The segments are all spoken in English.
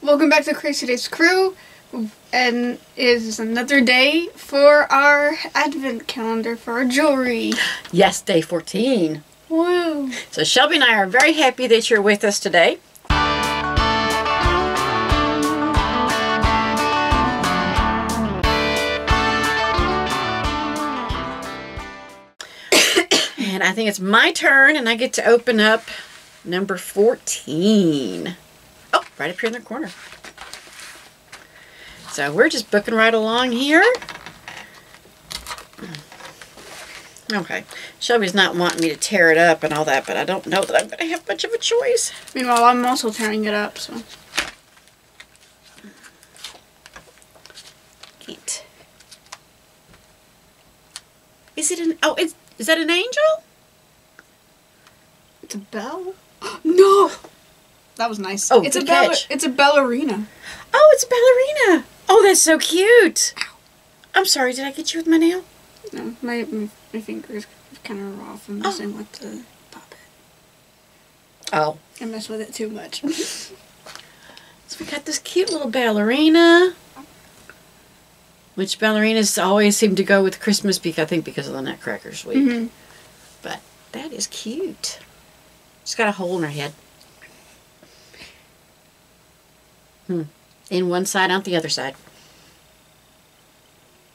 Welcome back to CrazyDavesCrew, and it is another day for our advent calendar for our jewelry. Yes, day 14. Woo! So Shelby and I are very happy that you're with us today. And I think it's my turn, and I get to open up number 14. Oh, right up here in the corner. So we're just booking right along here. Okay. Shelby's not wanting me to tear it up and all that, but I don't know that I'm going to have much of a choice. Meanwhile, I'm also tearing it up, so. Neat. Is it an... Oh, is that an angel? It's a bell? No! That was nice. Oh, it's good a catch. It's a ballerina. Oh, it's a ballerina. Oh, that's so cute. Ow. I'm sorry, did I get you with my nail? No, my fingers kind of raw from messing with the puppet. Oh. I mess with it too much. So we got this cute little ballerina. Which ballerinas always seem to go with Christmas, I think because of the Nutcracker Suite. Mm-hmm. But that is cute. She's got a hole in her head. In one side, out the other side.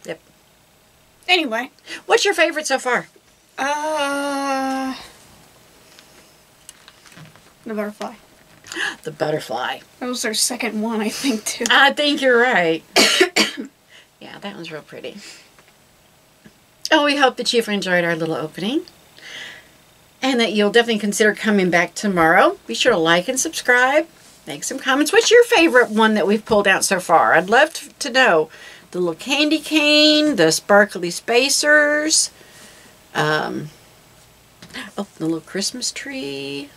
Yep. Anyway. What's your favorite so far? The butterfly. The butterfly. That was our second one, I think, too. I think you're right. Yeah, that one's real pretty. Oh, we hope that you've enjoyed our little opening. And that you'll definitely consider coming back tomorrow. Be sure to like and subscribe. Make some comments. What's your favorite one that we've pulled out so far? I'd love to know. The little candy cane, the sparkly spacers, oh, the little Christmas tree.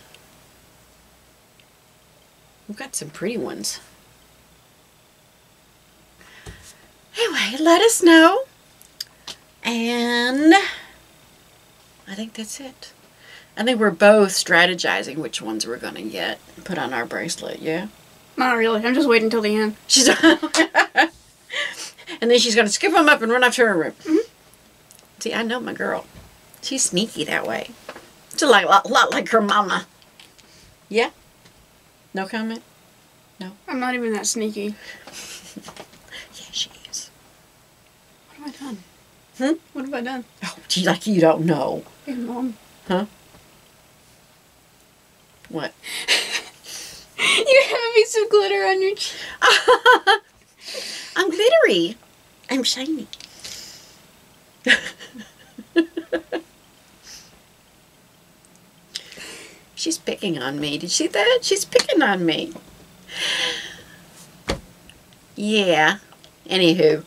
We've got some pretty ones. Anyway, let us know. And I think that's it. I think we're both strategizing which ones we're going to get and put on our bracelet, yeah? Not really. I'm just waiting until the end. She's and then she's going to skip them up and run off to her room. Mm-hmm. See, I know my girl. She's sneaky that way. It's a lot like her mama. Yeah? No comment? No? I'm not even that sneaky. Yeah, she is. What have I done? Hmm? What have I done? Oh, gee, like you don't know. Hey, Mom. Huh? What? You have a piece of glitter on your cheek. I'm glittery. I'm shiny. She's picking on me. Did you see that? She's picking on me. Yeah. Anywho.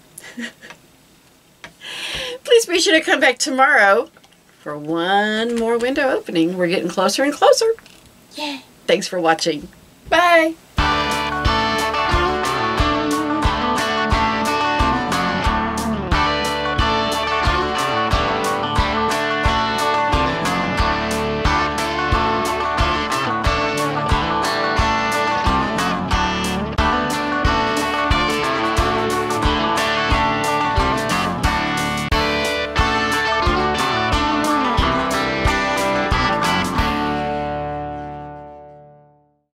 Please be sure to come back tomorrow for one more window opening. We're getting closer and closer. Yeah. Thanks for watching. Bye.